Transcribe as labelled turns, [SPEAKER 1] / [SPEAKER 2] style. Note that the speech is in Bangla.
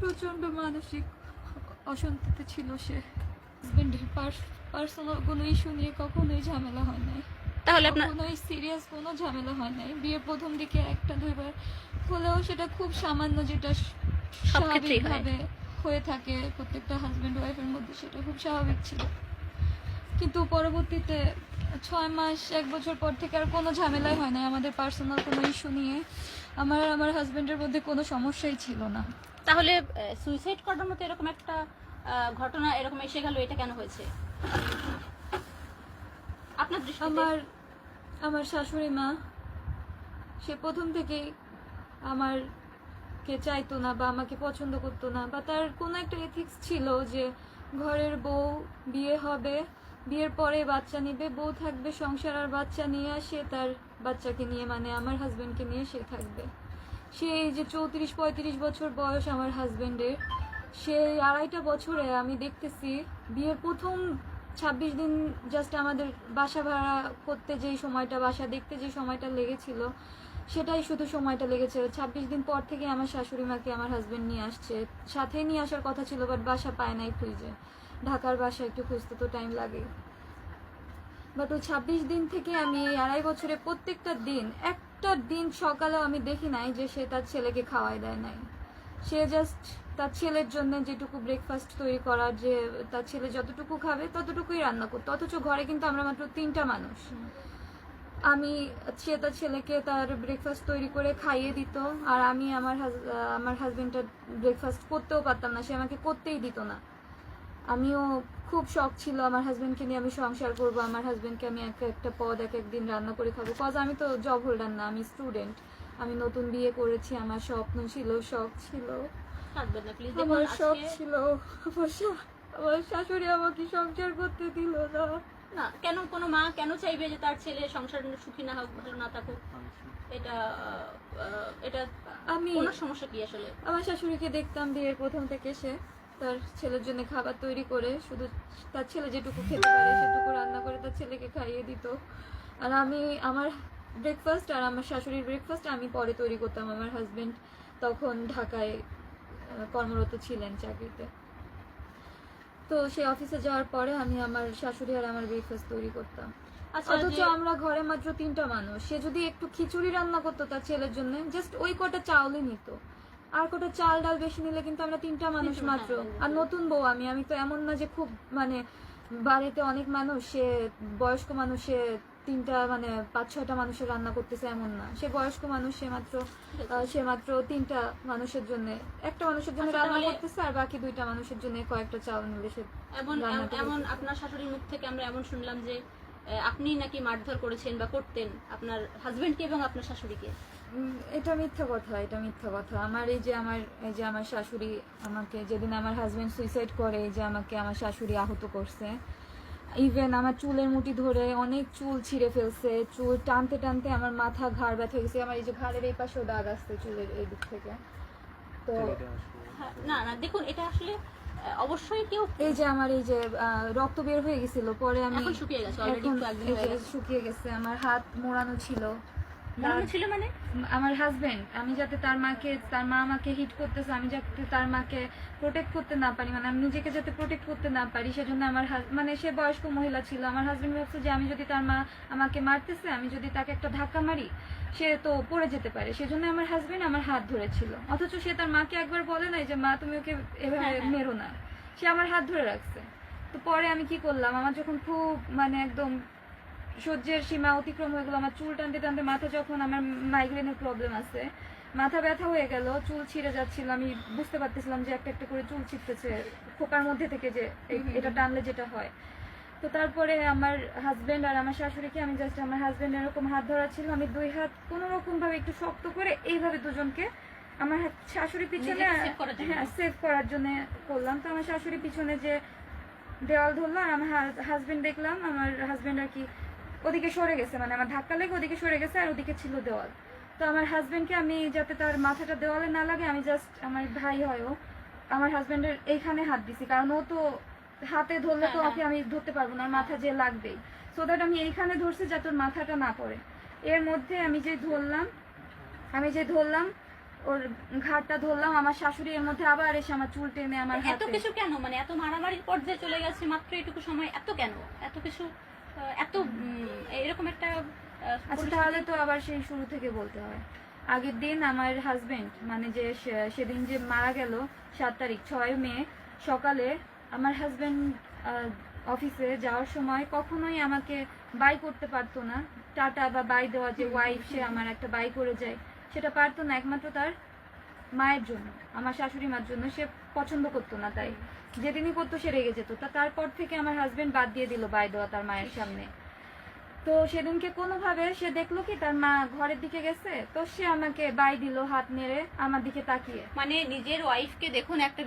[SPEAKER 1] প্রচণ্ড মানসিক অশান্তিতে ছিল সে। হাজবেন্ডের পার্সোনাল কোনো ইস্যু নিয়ে কখনোই ঝামেলা হয় নাই,
[SPEAKER 2] তাহলে আপনার
[SPEAKER 1] কখনোই সিরিয়াস কোনো ঝামেলা হয় নাই। বিয়ের প্রথম দিকে একটা দুইবার হলেও সেটা খুব সামান্য, যেটা
[SPEAKER 2] সব ক্ষেত্রেই হয়।
[SPEAKER 1] স্বাভাবিকভাবে হয়ে থাকে প্রত্যেকটা হাজবেন্ড ওয়াইফের মধ্যে, সেটা খুব স্বাভাবিক ছিল। কিন্তু পরবর্তীতে 6 মাস 1 বছর পর থেকে আর কোনো ঝামেলাই হয় না আমাদের পার্সোনাল কোনো ইস্যু নিয়ে। আমার হাজবেন্ডের মধ্যে কোনো সমস্যাই ছিল না।
[SPEAKER 2] তাহলে সুইসাইড করার মতো এরকম একটা ঘটনা এরকম এসে গেল, এটা কেন হয়েছে আপনার দৃষ্টিতে?
[SPEAKER 1] আমার শাশুড়ি মা, সে প্রথম থেকেই আমারকে চাইতো না বা আমাকে পছন্দ করতো না, বা তার কোনো একটা এথিক্স ছিল যে ঘরের বউ, বিয়ে হবে, বিয়ের পরে বাচ্চা নিবে, বউ থাকবে সংসার, আর বাচ্চা নিয়ে সে তার বাচ্চাকে নিয়ে, মানে আমার হাজবেন্ডকে নিয়ে সে থাকবে। সেই যে 34-35 বছর বয়স আমার হাজবেন্ডের, সেই 2.5 বছরে আমি দেখতেছি বিয়ের প্রথম 26 দিন জাস্ট আমাদের বাসা ভাড়া করতে যেই সময়টা, বাসা দেখতে যে সময়টা লেগেছিল, সেটাই শুধু সময়টা লেগেছে। 26 দিন পর থেকে আমার শাশুড়ি মাকে আমার হাজবেন্ড নিয়ে আসছে, সাথে নিয়ে আসার কথা ছিল, বাট বাসা পায় নাই খুঁজে। ঢাকার বাসা একটু খুঁজতে তো টাইম লাগে। বাট ওই 26 দিন থেকে আমি এই 2.5 বছরে প্রত্যেকটা দিন, একটা দিন সকালেও আমি দেখি নাই যে সে তার ছেলেকে খাওয়াই দেয় নাই। সে জাস্ট তার ছেলের জন্য যেটুকু ব্রেকফাস্ট তৈরি করার, যে তার ছেলে যতটুকু খাবে ততটুকুই রান্না করতো, অথচ ঘরে কিন্তু আমরা মাত্র 3টা মানুষ। সে তার ছেলেকে তার ব্রেকফাস্ট তৈরি করে খাইয়ে দিত, আর আমি আমার হাজবেন্ডটা ব্রেকফাস্ট করতেও পারতাম না, সে আমাকে করতেই দিত না। আমিও খুব শখ ছিল আমার হাজবেন্ডকে নিয়ে আমি সংসার করব, আমার হাজবেন্ডকে আমি একটা পদ একদিন রান্না করে খাবো। কজ আমি তো জব হোল্ডার না, আমি স্টুডেন্ট, আমি নতুন বিয়ে করেছি, আমার স্বপ্ন ছিল, শখ ছিল, আমার শখ ছিল। আমার শাশুড়ি আমাকে সংসার করতে দিল না।
[SPEAKER 2] না, কেন কোনো মা কেন চাইবে যে তার ছেলে সংসার সুখী না হোক, ভালো না থাকুক? এটা এটা
[SPEAKER 1] আমি
[SPEAKER 2] কোনো সমস্যা কি আসলে?
[SPEAKER 1] আমার শাশুড়িকে দেখতাম বিয়ের প্রথম থেকে সে তার ছেলের জন্য খাবার তৈরি করে, শুধু তার ছেলে যেটুকু খেতে পারে সেটুকু রান্না করে তার ছেলেকে খাইয়ে দিত। আর আমি আমার ব্রেকফাস্ট আর আমার শাশুড়ির ব্রেকফাস্ট আমি পরে তৈরি করতাম। আমার হাজবেন্ড তখন ঢাকায় কর্মরত ছিলেন চাকরিতে, তো সে অফিসে যাওয়ার পরে আমি আমার শাশুড়ি আর আমার ব্রেকফাস্ট তৈরি করতাম। অথচ আমরা ঘরে মাত্র 3টা মানুষ। সে যদি একটু খিচুড়ি রান্না করতো তার ছেলের জন্য, জাস্ট ওই কটা চাউলই নিত, আর কটা চাল ডাল বেশি নিলে কিন্তু আমরা 3টা মানুষ মাত্র। আর নতুন বউ আমি তো এমন না যে খুব মানে বাড়িতে অনেক মানুষ, সে বয়স্ক মানুষ, সে 3টা মানে 5-6টা মানুষের রান্না করতেছে এমন না, সে বয়স্ক মানুষ, সে মাত্র 3টা মানুষের জন্য, একটা মানুষের জন্য রান্না করতেছে, আর বাকি 2টা মানুষের জন্য কয়েকটা চাউল নিলে সে
[SPEAKER 2] এমন আপনার শাশুড়ির মুখ থেকে আমরা এমন শুনলাম যে আপনি নাকি মারধর করেছেন বা করতেন আপনার হাজবেন্ডকে এবং আপনার শাশুড়িকে।
[SPEAKER 1] এটা মিথ্যা কথা, এটা মিথ্যা কথা। আমার এই যে আমার শাশুড়ি আমাকে, যেদিন আমার হাজবেন্ড সুইসাইড করে, এই যে আমাকে আমার শাশুড়ি আহত করছে, ইভেন আমার চুলের মুঠি ধরে অনেক চুল ছিঁড়ে ফেলছে, চুল টানতে টানতে আমার মাথা ঘাড় ব্যথা হয়ে গেছে, আমার এই যে ঘাড়ের এই পাশেও দাগ আসছে চুলের এই দিক থেকে। তো
[SPEAKER 2] না না, দেখুন এটা আসলে অবশ্যই কেউ,
[SPEAKER 1] এই যে আমার এই যে রক্ত বের হয়ে গেছিল, পরে আমি
[SPEAKER 2] এখন শুকিয়ে গেছে অলরেডি, একটু একদিন হয়ে গেছে।
[SPEAKER 1] শুকিয়ে গেছে, আমার হাত মোড়ানো ছিল।
[SPEAKER 2] মনে ছিল মানে
[SPEAKER 1] আমার হাজবেন্ড, আমি যাতে তার মা আমাকে হিট করতেছে, আমি যাতে তার মাকে প্রোটেক্ট করতে না পারি, মানে আমি নিজেকে যাতে প্রোটেক্ট করতে না পারি, সেজন্য আমার মানে সে বয়স্ক মহিলা ছিল, আমার হাজবেন্ড ভাবছে যে আমি যদি তার মা আমাকে মারতেছে, আমি যদি তাকে একটা ধাক্কা মারি সে তো পড়ে যেতে পারে, সেজন্য আমার হাজবেন্ড আমার হাত ধরেছিল। অথচ সে তার মাকে একবার বলে নাই যে মা তুমি ওকে এভাবে মেরো না, সে আমার হাত ধরে রাখছে। তো পরে আমি কি করলাম, আমার যখন খুব মানে একদম সহ্যের সীমা অতিক্রম হয়ে গেলো, আমার চুল টানতে টানতে মাথা, যখন আমার মাইগ্রেনের প্রবলেম আছে, মাথা ব্যথা হয়ে গেল, চুল ছিঁড়ে যাচ্ছিল, আমি বুঝতে পারতেছিলাম যে একটা একটা করে চুল ছিঁড়তেছে খোপার মধ্যে থেকে, যে এটা টানলে যেটা হয়। তো তারপরে আমার হাজবেন্ড আর আমার শাশুড়িকে আমি জাস্ট, আমার হাজবেন্ড এরকম হাত ধরা ছিল, আমি 2 হাত কোনো রকম ভাবে একটু শক্ত করে এইভাবে দুজনকে আমার শাশুড়ি পিছনে সেভ করার জন্য করলাম। তো আমার শাশুড়ি পিছনে যে দেওয়াল ধরলো, আর আমার হাজবেন্ড দেখলাম আমার হাজবেন্ড আর কি ওদিকে সরে গেছে, মানে আমার ধাক্কা লেগে ওদিকে সরে গেছে, আর ওদিকে ছিল দেওয়াল। তো আমার হাজবেন্ডকে আমি যাতে তার মাথাটা দেওয়ালে না লাগে, আমি জাস্ট, আমার ভাই হয় ও, আমার হাজবেন্ডের এইখানে হাত দিছি, কারণ ও তো হাতে ধরলে তো ওকে আমি ধরতে পারবো না, মাথা যে লাগবেই, সো দ্যাট আমি এইখানে ধরছি যাতে ওর মাথাটা না পড়ে। এর মধ্যে আমি যে ধরলাম ওর ঘাটটা ধরলাম, আমার শাশুড়ি এর মধ্যে আবার এসে আমার চুল টেনে আমার
[SPEAKER 2] এত
[SPEAKER 1] হাতে।
[SPEAKER 2] কিছু কেন, মানে এত মারামারির পর্যায়ে চলে গেছে মাত্র এটুকু সময়, এত কেন, এত কিছু, এত এরকম একটা
[SPEAKER 1] আচ্ছা তাহলে তো আবার সেই শুরু থেকে বলতে হয়। আগের দিন আমার হাজবেন্ড মানে যে সেদিন যে মারা গেল 7 তারিখ 6 মে সকালে, আমার হাজবেন্ড অফিসে যাওয়ার সময় কখনোই আমাকে বাই করতে পারতো না। টাটা বা বাই দেওয়া যে ওয়াইফ, সে আমার একটা বাই করে যায়, সেটা পারতো না একমাত্র তার মায়ের জন্য, আমার শাশুড়ি মার জন্য। সে পছন্দ করতো না, তাই যেদিনই করতো সে রেগে যেত। তারপর থেকে আমার হাজবেন্ড বাদ দিয়ে দিল বাই দেওয়া তার মায়ের সামনে। তো সেদিনকে কোনোভাবে সে দেখলো কি তার মা ঘরের দিকে গেছে, তো সে আমাকে বাই দিল হাত নেড়ে আমার দিকে তাকিয়ে।
[SPEAKER 2] মানে নিজের ওয়াইফকে দেখুন একটা